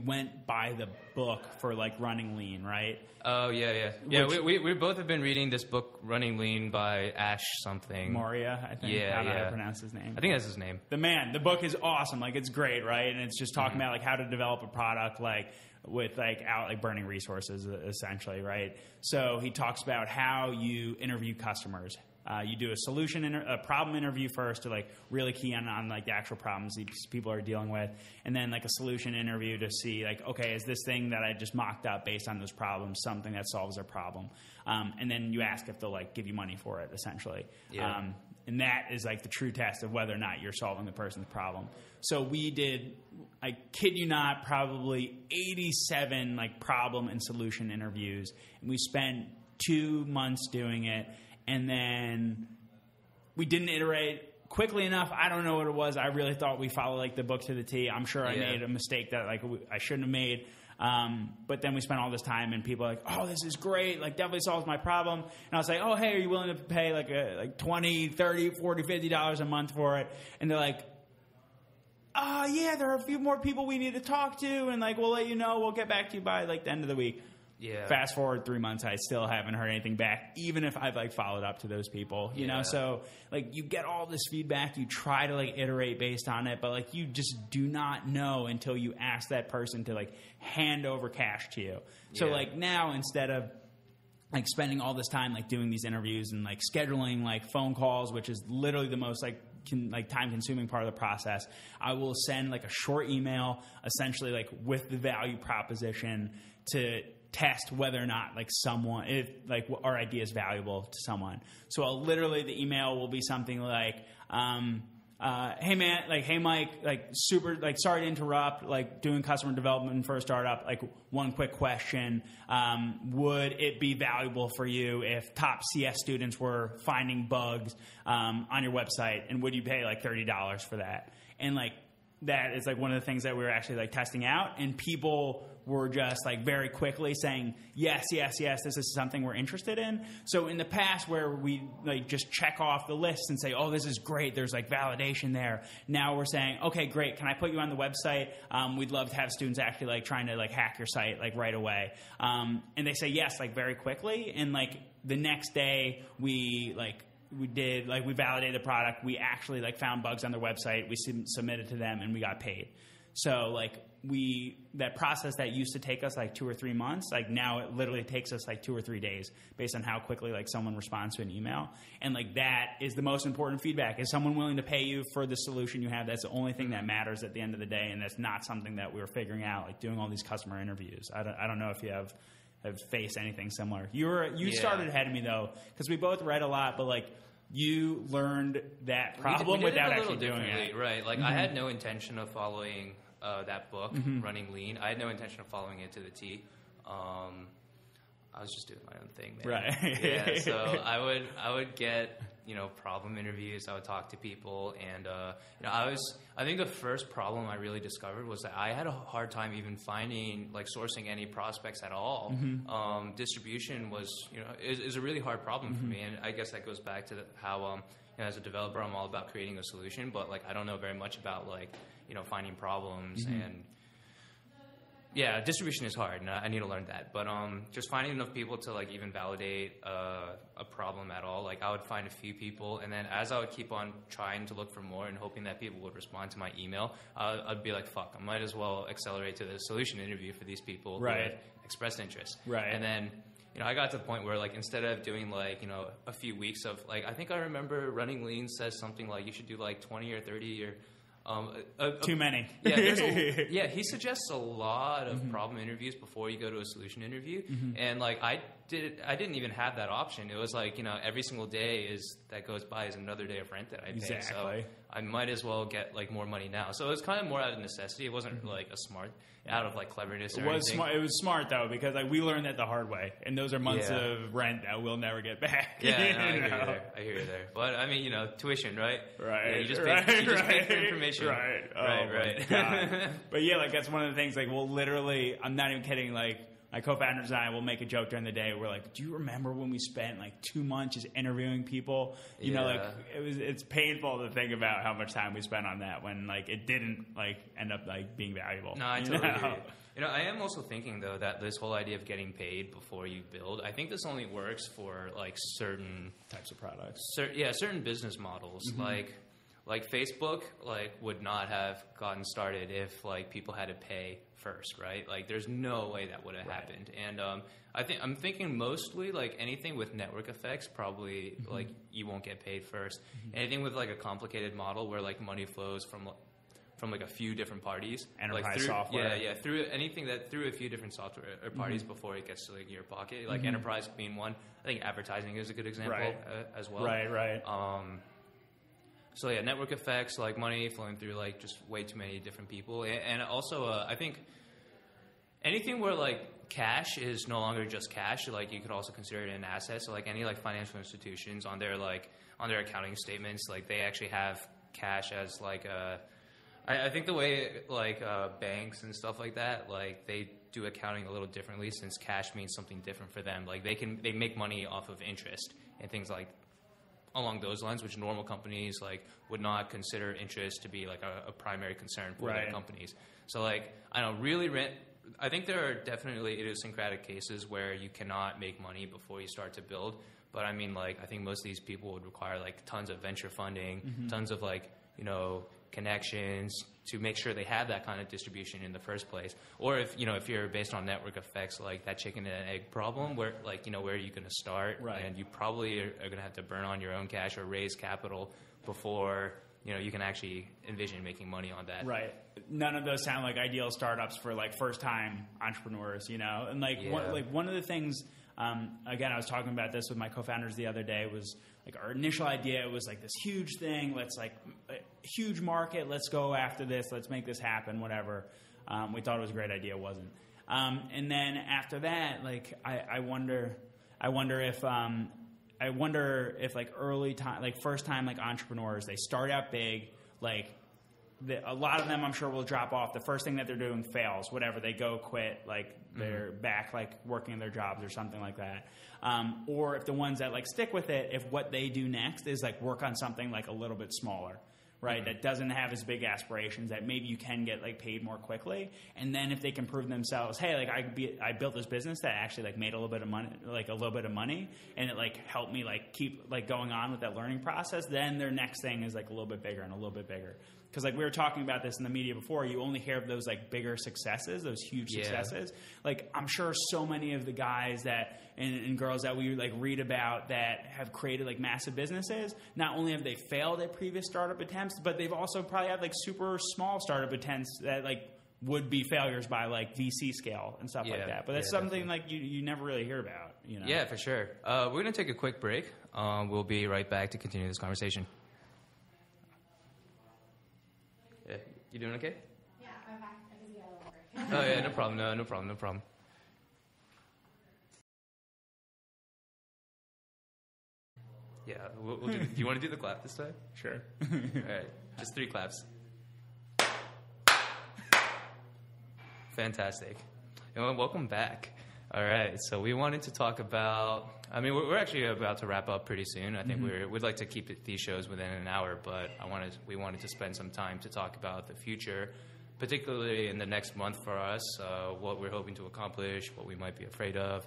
went by the book for like running lean, right? Oh yeah. We both have been reading this book, Running Lean by Ash something. Moria, I think. Yeah, I don't know how yeah. to pronounce his name. I think that's his name. The book is awesome. Like it's great, right? And it's just talking about like how to develop a product like with out like burning resources essentially, right? So he talks about how you interview customers. You do a problem interview first to like really key on like the actual problems these people are dealing with, and then like a solution interview to see like, okay, is this thing that I just mocked up based on those problems something that solves their problem? And then you ask if they'll like give you money for it, essentially. Yeah. And that is like the true test of whether or not you're solving the person's problem. So we did, I kid you not, probably 87 like problem and solution interviews, and we spent 2 months doing it. And then we didn't iterate quickly enough. I don't know what it was. I really thought we followed like the book to the T. I'm sure I made a mistake that like I shouldn't have made. But then we spent all this time, and people are like, "Oh, this is great! Like, definitely solves my problem." And I was like, "Oh, hey, are you willing to pay like $20, $30, $40, $50 a month for it?" And they're like, yeah, there are a few more people we need to talk to, and like we'll let you know. We'll get back to you by like the end of the week. Yeah. Fast forward 3 months, I still haven't heard anything back, even if I've like followed up to those people, you know? So like you get all this feedback, you try to like iterate based on it, but like you just do not know until you ask that person to like hand over cash to you. So like now instead of like spending all this time like doing these interviews and like scheduling like phone calls, which is literally the most like time consuming part of the process, I will send like a short email essentially like with the value proposition to test whether or not like someone, if like our idea is valuable to someone. So I'll literally, the email will be something like, hey man, like, hey Mike, like super, like sorry to interrupt, like doing customer development for a startup, like one quick question, would it be valuable for you if top CS students were finding bugs on your website, and would you pay like $30 for that? And like that is like one of the things that we were actually like testing out, and people were just like very quickly saying yes, this is something we're interested in. So in the past where we like just check off the list and say, oh, this is great, there's like validation there, now we're saying, okay, great, can I put you on the website? We'd love to have students actually like trying to like hack your site like right away. And they say yes like very quickly, and like the next day we validated the product, we actually like found bugs on their website, we submitted to them, and we got paid. So like that process that used to take us like 2 or 3 months, like now it literally takes us like 2 or 3 days based on how quickly like someone responds to an email. And like that is the most important feedback. Is someone willing to pay you for the solution you have? That's the only thing that matters at the end of the day, and that's not something that we were figuring out like doing all these customer interviews. I don't know if you have faced anything similar. You started ahead of me though, because we both read a lot, but like you learned that We problem did it without a little actually doing differently, it. right? Like I had no intention of following that book, Running Lean. I had no intention of following it to the T. I was just doing my own thing, man. Right. Yeah. So I would get problem interviews. I would talk to people, and I think the first problem I really discovered was that I had a hard time even finding sourcing any prospects at all. Distribution is a really hard problem for me, and I guess that goes back to how as a developer I'm all about creating a solution, but I don't know very much about finding problems and. Yeah, distribution is hard, and I need to learn that. But just finding enough people to even validate a problem at all. I would find a few people, and then as I would keep on trying to look for more and hoping that people would respond to my email, I'd be like, "Fuck, I might as well accelerate to the solution interview for these people who had expressed interest." Right. And then I got to the point where instead of doing a few weeks of I think I remember Running Lean says something you should do 20 or 30 or. Too many. Yeah, he suggests a lot of problem interviews before you go to a solution interview, and I didn't even have that option. It was every single day that goes by is another day of rent that I pay. Exactly. So I might as well get more money now. So it was kind of more out of necessity. It wasn't a smart out of cleverness. Or anything. It was smart though, because we learned that the hard way, and those are months of rent that we'll never get back. Yeah, no, I hear you there. But I mean, tuition, right? Right. Yeah, you just pay for information. Right. Right. But yeah, that's one of the things. We'll literally, I'm not even kidding. My co-founders and I will make a joke during the day. We're like, "Do you remember when we spent 2 months just interviewing people?" It's painful to think about how much time we spent on that when it didn't end up being valuable. No, I totally agree. I am also thinking though that this whole idea of getting paid before you build, I think this only works for certain types of products. Certain business models like Facebook would not have gotten started if people had to pay first, right? There's no way that would have happened. And I'm thinking mostly anything with network effects probably you won't get paid first. Anything with a complicated model where money flows from a few different parties, enterprise software. Yeah, through anything that through a few different software or parties before it gets to your pocket. Enterprise being one. I think advertising is a good example as well. Right. So yeah, network effects, money flowing through just way too many different people, and also I think anything where cash is no longer just cash, you could also consider it an asset. So any financial institutions on their accounting statements, they actually have cash as I think the way banks and stuff like that, they do accounting a little differently since cash means something different for them. They make money off of interest and things along those lines, which normal companies would not consider interest to be a primary concern for their companies. So I don't really I think there are definitely idiosyncratic cases where you cannot make money before you start to build. But I mean, I think most of these people would require tons of venture funding, tons of connections to make sure they have that kind of distribution in the first place. Or if you're based on network effects, that chicken and egg problem, where where are you going to start? Right. And you probably are going to have to burn on your own cash or raise capital before you can actually envision making money on that. Right. None of those sound like ideal startups for first time entrepreneurs, and one of the things, again, I was talking about this with my co-founders the other day, was our initial idea was this huge thing. Let's a huge market. Let's go after this. Let's make this happen. Whatever. We thought it was a great idea. It wasn't. And then after that, I wonder if early time, first time entrepreneurs, they start out big, a lot of them I'm sure will drop off. The first thing that they're doing fails, whatever. They go quit, they're back working in their jobs or something like that. Or if the ones that stick with it, if what they do next is work on something a little bit smaller, right? That doesn't have as big aspirations, that maybe you can get paid more quickly. And then if they can prove themselves, hey, I built this business that actually made a little bit of money, and it helped me keep going on with that learning process, then their next thing is a little bit bigger and a little bit bigger. Because we were talking about this in the media before, you only hear of those bigger successes, those huge successes. I'm sure so many of the guys that and girls that we read about that have created massive businesses, not only have they failed at previous startup attempts, but they've also probably had super small startup attempts that would be failures by VC scale and stuff like that. But that's something you never really hear about. You know? Yeah, for sure. We're going to take a quick break. We'll be right back to continue this conversation. Yeah, you doing okay? Yeah, I'm back. I just got over. Oh, yeah, no problem. No problem. Yeah, we'll do. Do you want to do the clap this time? Sure. All right, just 3 claps. Fantastic. And welcome back. All right, so we wanted to talk about. I mean, we're actually about to wrap up pretty soon. I think we'd like to keep these shows within an hour, but we wanted to spend some time to talk about the future, particularly in the next month for us. What we're hoping to accomplish, what we might be afraid of.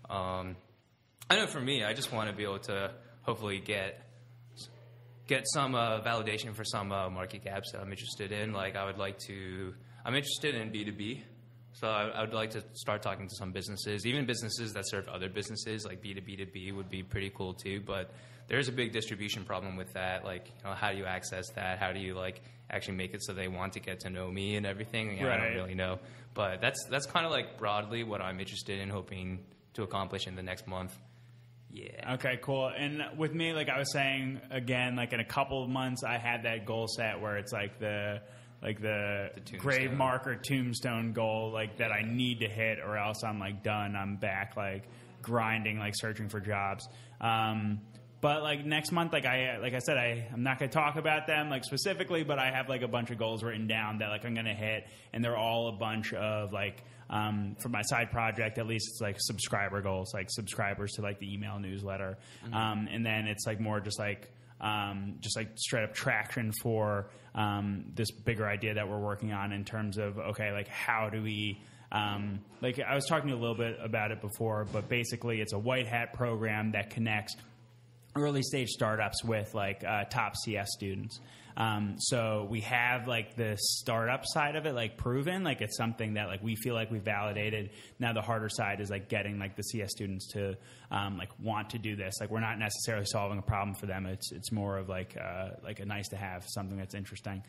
I know for me, I just want to be able to hopefully get some validation for some market gaps that I'm interested in. Like I'm interested in B2B. So I would like to start talking to some businesses, even businesses that serve other businesses. Like B2B2B would be pretty cool too. But there's a big distribution problem with that. Like, how do you access that? How do you actually make it so they want to get to know me and everything? Right. I don't really know. But that's kind of broadly what I'm interested in, hoping to accomplish in the next month. Yeah. Okay, cool. And with me, I was saying again, in a couple of months, I had that goal set where it's the grave marker tombstone goal that I need to hit, or else I'm done. I'm back grinding, searching for jobs. But next month, I said, I'm not going to talk about them specifically, but I have a bunch of goals written down that I'm going to hit, and they're all a bunch of for my side project, at least it's subscriber goals, subscribers to the email newsletter, and then it's more just straight up traction for this bigger idea that we're working on in terms of how do we I was talking a little bit about it before, but basically it's a white hat program that connects early stage startups with top CS students. So we have the startup side of it proven, it's something that we feel we've validated. Now the harder side is getting the CS students to want to do this. We're not necessarily solving a problem for them. It's more of a nice to have, something that's interesting.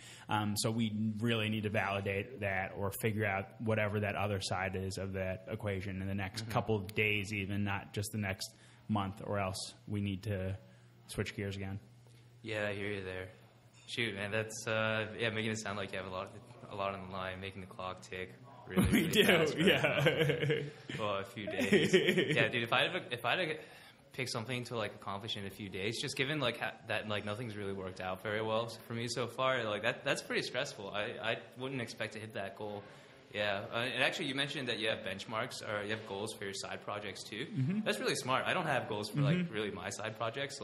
So we really need to validate that or figure out whatever that other side is of that equation in the next couple of days, even not just the next month, or else we need to switch gears again. Yeah, I hear you there. Shoot, man, that's making it sound like you have a lot on the line, making the clock tick really fast. Well, a few days. Yeah, dude, if I had to pick something to accomplish in a few days, just given that nothing's really worked out very well for me so far, that's pretty stressful. I wouldn't expect to hit that goal. Yeah, and actually, you mentioned that you have benchmarks or you have goals for your side projects too. That's really smart. I don't have goals for really my side projects.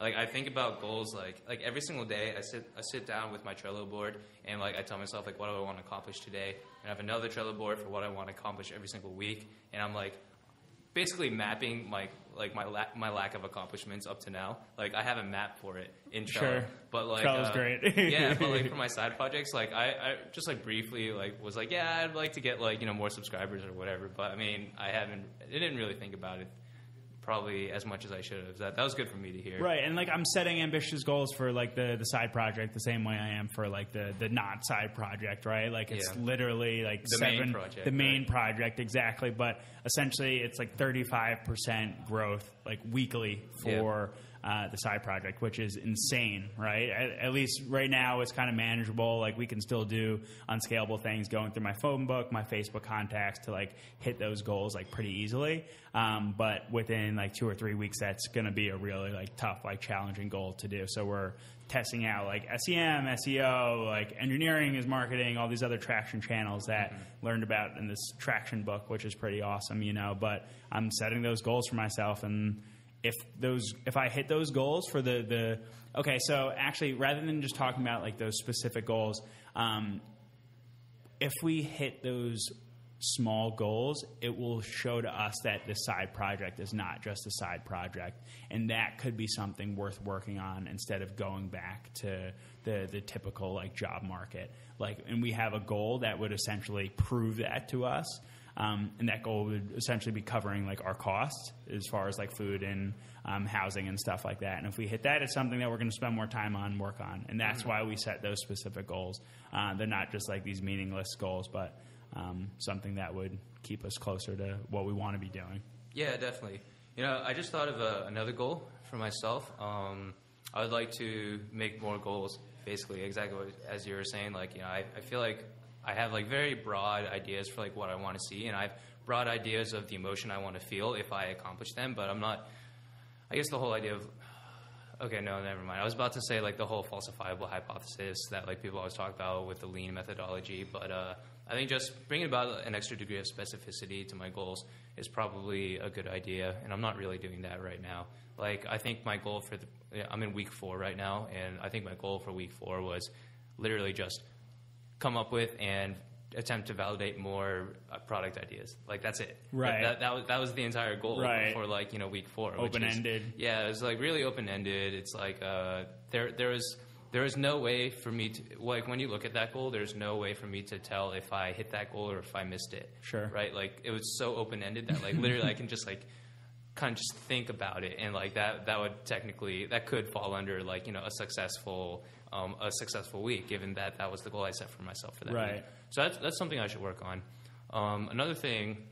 I think about goals like every single day. I sit down with my Trello board and I tell myself what do I want to accomplish today, and I have another Trello board for what I want to accomplish every single week, and I'm basically mapping my lack of accomplishments up to now. I have a map for it in Trello. Sure. But Trello's great. Yeah, but for my side projects, I just briefly was yeah, I'd like to get more subscribers or whatever. But I mean, I didn't really think about it probably as much as I should have. That was good for me to hear. Right, and I'm setting ambitious goals for the side project the same way I am for the not side project, right? It's literally the main project, exactly. But essentially, it's 35% growth weekly for the side project, which is insane, right? At least right now, it's kind of manageable. We can still do unscalable things going through my phone book, my Facebook contacts to hit those goals pretty easily. But within 2 or 3 weeks, that's going to be a really tough, challenging goal to do. So we're testing out SEM, SEO, engineering is marketing, all these other traction channels that learned about in this traction book, which is pretty awesome, But I'm setting those goals for myself, and if I hit those goals for okay, so actually rather than just talking about those specific goals, if we hit those small goals, it will show to us that the side project is not just a side project, and that could be something worth working on instead of going back to the typical job market. And we have a goal that would essentially prove that to us. And that goal would essentially be covering our costs as far as food and housing and stuff like that. And if we hit that, it's something that we're going to spend more time on, work on. And that's why we set those specific goals. They're not just these meaningless goals, but something that would keep us closer to what we want to be doing. Yeah, definitely. I just thought of another goal for myself. I would like to make more goals, basically, exactly as you were saying. Like, I feel like I have, like, very broad ideas for, like, what I want to see, and I have broad ideas of the emotion I want to feel if I accomplish them, but I'm not, I guess the whole idea of, okay, no, never mind. I was about to say, like, the whole falsifiable hypothesis that, like, people always talk about with the lean methodology, but I think just bringing about an extra degree of specificity to my goals is probably a good idea, and I'm not really doing that right now. Like, I think my goal I'm in week 4 right now, and I think my goal for week 4 was literally just come up with and attempt to validate more product ideas. Like, that's it. Right. That was the entire goal for, like, week 4. Open-ended. Yeah, it was, like, really open-ended. It's like there is no way for me to, like, when you look at that goal, there's no way for me to tell if I hit that goal or if I missed it. Sure. Right? Like, it was so open-ended that, like, literally I can just, like, kind of just think about it, and, like, that could fall under, like, a successful week, given that was the goal I set for myself for that week. So that's something I should work on. Another thing,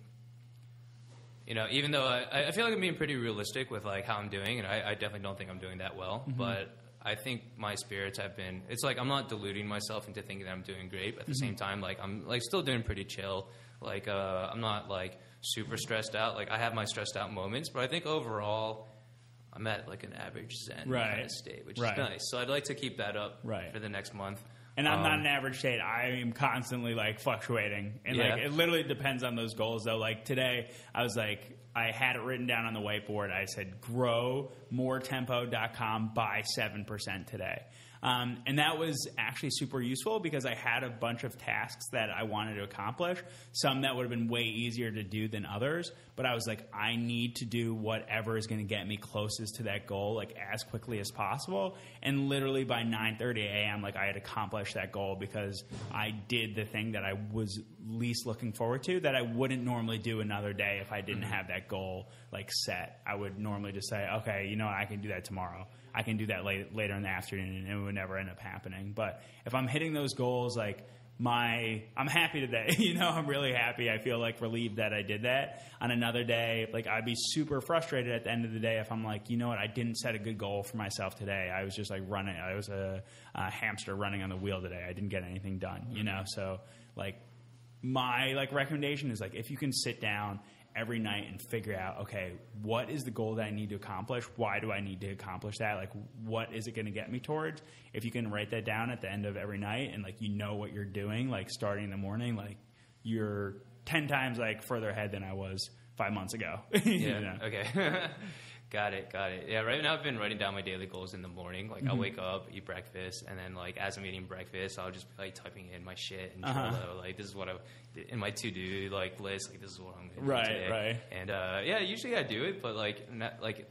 even though I feel like I'm being pretty realistic with, like, how I'm doing, and I definitely don't think I'm doing that well, but I think my spirits have been, it's like I'm not deluding myself into thinking that I'm doing great, but at the same time, like, I'm, like, still doing pretty chill. Like, I'm not, like, super stressed out. Like, I have my stressed out moments, but I think overall I'm at, like, an average zen kind of state, which is nice. So I'd like to keep that up for the next month. And I'm not an average state. I am constantly, like, fluctuating. And, like, it literally depends on those goals, though. Like, today, I was like, I had it written down on the whiteboard. I said, grow moretempo.com by 7% today. And that was actually super useful because I had a bunch of tasks that I wanted to accomplish, some that would have been way easier to do than others. But I was like, I need to do whatever is going to get me closest to that goal, like, as quickly as possible. And literally by 9:30 a.m., like, I had accomplished that goal because I did the thing that I was least looking forward to that I wouldn't normally do another day if I didn't have that goal, like, set. I would normally just say, okay, you know what, I can do that tomorrow. I can do that later in the afternoon, and it would never end up happening. But if I'm hitting those goals, like, I'm happy today. I'm really happy. I feel, like, relieved that I did that. On another day, like, I'd be super frustrated at the end of the day if I'm like, you know what, I didn't set a good goal for myself today. I was just, like, running. I was a hamster running on the wheel today. I didn't get anything done, So, like, my, like, recommendation is, like, if you can sit down every night and figure out, okay, what is the goal that I need to accomplish? Why do I need to accomplish that? Like, what is it going to get me towards? If you can write that down at the end of every night and, like, what you're doing, like, starting in the morning, like, you're 10 times, like, further ahead than I was 5 months ago. Okay. Got it. Yeah, right now I've been writing down my daily goals in the morning. Like, I'll wake up, eat breakfast, and then, like, as I'm eating breakfast, I'll just be, like, typing in my shit and Trello. Like, this is what in my to-do, like, list, like, this is what I'm going to do today. Right. And, usually I do it, but, like,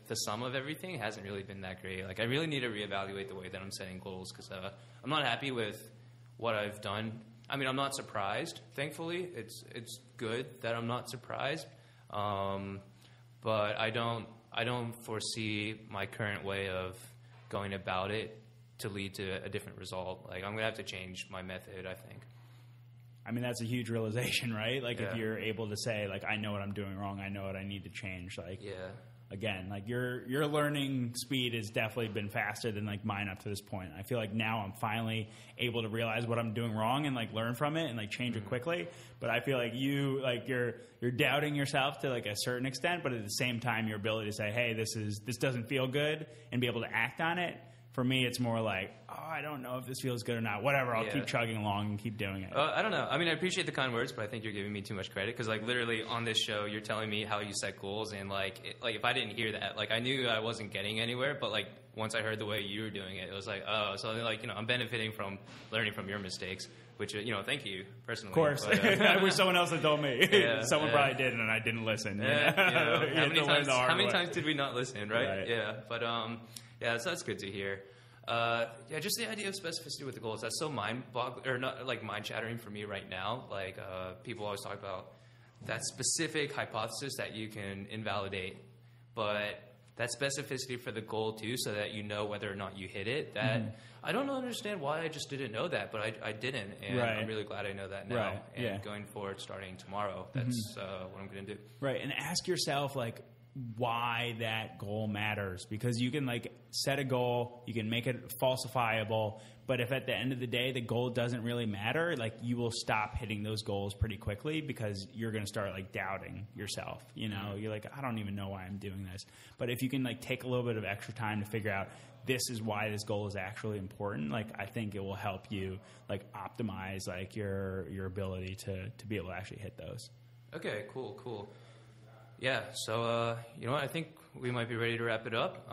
the sum of everything hasn't really been that great. Like, I really need to reevaluate the way that I'm setting goals because I'm not happy with what I've done. I mean, I'm not surprised, thankfully. It's good that I'm not surprised. But I don't foresee my current way of going about it to lead to a different result. Like, I'm going to have to change my method, I think. I mean, that's a huge realization, right? Like, if you're able to say, like, I know what I'm doing wrong, I know what I need to change. Like, again, like, your learning speed has definitely been faster than, like, mine up to this point. I feel like now I'm finally able to realize what I'm doing wrong and, like, learn from it and, like, change it quickly. But I feel like you're doubting yourself to, like, a certain extent, but at the same time, your ability to say, hey, this doesn't feel good, and be able to act on it. For me, it's more like, I don't know if this feels good or not. Whatever, I'll keep chugging along and keep doing it. I don't know. I mean, I appreciate the kind words, but I think you're giving me too much credit because, like, literally on this show, you're telling me how you set goals, and, like, if I didn't hear that, like, I knew I wasn't getting anywhere, but, like, once I heard the way you were doing it, it was like, oh, so, like, I'm benefiting from learning from your mistakes, which, thank you personally. Of course. But, I wish someone else had told me. Someone probably did, and I didn't listen. How many times did we not listen, right? Yeah, but so that's good to hear. Just the idea of specificity with the goals, that's so mind-shattering for me right now. Like, people always talk about that specific hypothesis that you can invalidate, but that specificity for the goal too, so that you know whether or not you hit it. That I don't understand why I just didn't know that, but I didn't, and I'm really glad I know that now. And going forward, starting tomorrow, that's what I'm going to do. Right, and ask yourself, like, why that goal matters, because you can like set a goal, you can make it falsifiable, but if at the end of the day the goal doesn't really matter, like you will stop hitting those goals pretty quickly because you're going to start like doubting yourself. You know, you're like, I don't even know why I'm doing this. But if you can like take a little bit of extra time to figure out this is why this goal is actually important, like I think it will help you like optimize like your ability to be able to actually hit those. Okay, cool. Yeah, so you know what? I think we might be ready to wrap it up.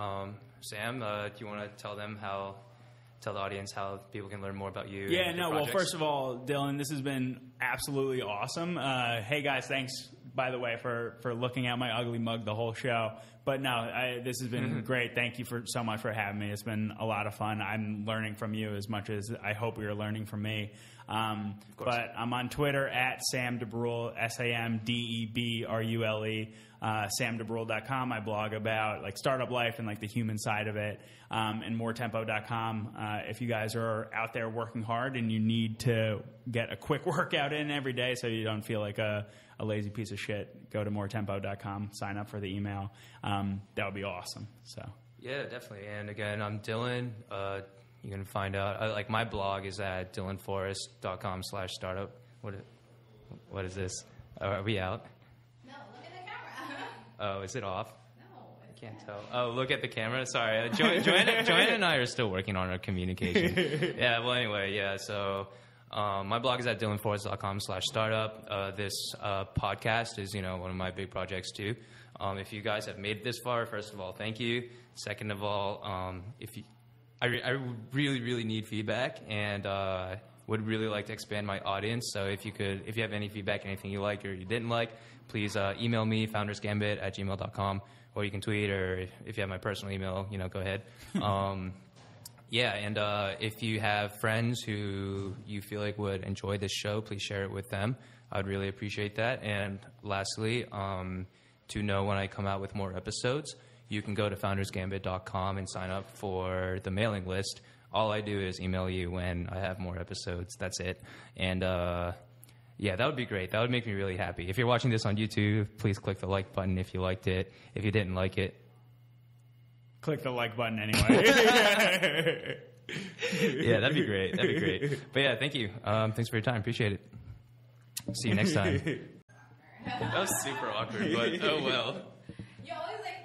Sam, do you want to tell the audience how people can learn more about you? Yeah, and your well, projects? first of all, Dillon, this has been absolutely awesome. Hey, guys, thanks, by the way, for looking at my ugly mug the whole show. But no, this has been great. Thank you so much for having me. It's been a lot of fun. I'm learning from you as much as I hope you're learning from me. But I'm on Twitter at Sam DeBrule, SamDebrule, samdebrule.com. I blog about like startup life and like the human side of it, and moretempo.com. If you guys are out there working hard and you need to get a quick workout in every day so you don't feel like a lazy piece of shit, go to moretempo.com, sign up for the email. That would be awesome. So yeah, definitely. And again, I'm Dillon. You can find out, like my blog is at dillonforrest.com/startup. What is this? Are we out? No, look at the camera. Oh, is it off? No, I can't tell. Oh, look at the camera. Sorry. Joanna and I are still working on our communication. Yeah, well, anyway, yeah. So my blog is at dillonforrest.com/startup. This podcast is, one of my big projects too. If you guys have made it this far, first of all, thank you. Second of all, I really, really need feedback, and would really like to expand my audience. So if you have any feedback, anything you liked or you didn't like, please email me, foundersgambit@gmail.com, or you can tweet, or if you have my personal email, go ahead. Yeah, and if you have friends who you feel like would enjoy this show, please share it with them. I would really appreciate that. And lastly, to know when I come out with more episodes, you can go to foundersgambit.com and sign up for the mailing list. All I do is email you when I have more episodes. That's it. And yeah, that would be great. That would make me really happy. If you're watching this on YouTube, please click the like button if you liked it. If you didn't like it, click the like button anyway. Yeah, that'd be great. But yeah, thank you. Thanks for your time. Appreciate it. See you next time. That was super awkward, but oh well. You always like